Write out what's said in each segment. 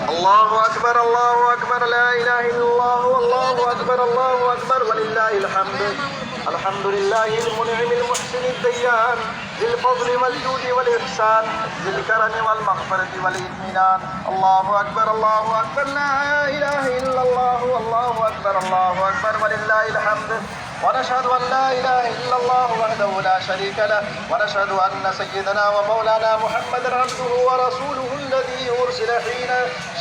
الله أكبر الله أكبر لا إله إلا الله والله أكبر الله أكبر ولله الحمد. الحمد لله المنعم المحسن الديان ذي الفضل والجود والإحسان ذي الكرم والمغفرة والإطمئنان. الله أكبر الله أكبر لا إله إلا الله والله أكبر الله أكبر ولله الحمد. ونشهد أن لا إله إلا الله وحده لا شريك له ونشهد أن سيدنا ومولانا محمدا عبده ورسوله الذي أرسل حين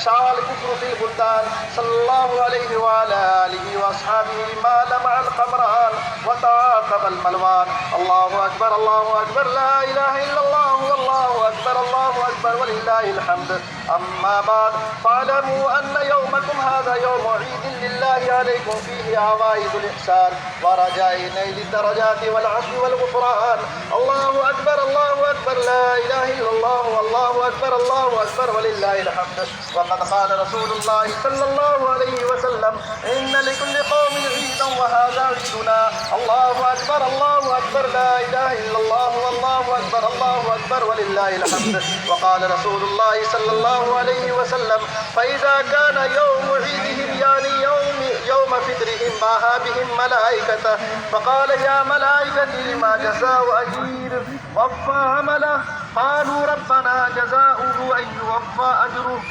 شاع الكفر في البلدان صلى الله عليه وعلى آله وأصحابه ما لمع القمران وتعاقب الملوان. الله أكبر الله أكبر لا إله إلا الله والله أكبر الله أكبر ولله الحمد. أما بعد فاعلموا أن يومكم هذا يوم عيد لله عليكم فيه عوائد الإحسان ورجاء نيل الدرجات والعفو والغفران. الله أكبر الله أكبر لا إله إلا الله والله أكبر الله أكبر ولله الحمد. وقد قال رسول الله صلى الله عليه وسلم إن لكل قوم عيدا وهذا عيدنا. الله أكبر الله أكبر لا إله إلا الله والله أكبر الله أكبر ولله الحمد. وقال رسول الله صلى الله عليه وسلم فإذا كان يوم عيدهم يعني يوم فطرهم باها بهم ملائكته فقال يا ملائكتي ما جزاء أجير وفى عمله قالوا ربنا جزاؤه أن يوفى أجره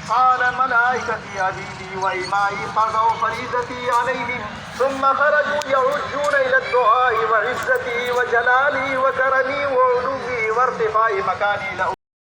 قال ملائكتي عبيدي وإمائي قضوا فريضتي عليهم ثم خرجوا يعجون إلى الدعاء وعزتي وجلالي وكرمي وعلوي وارتفاع مكاني له.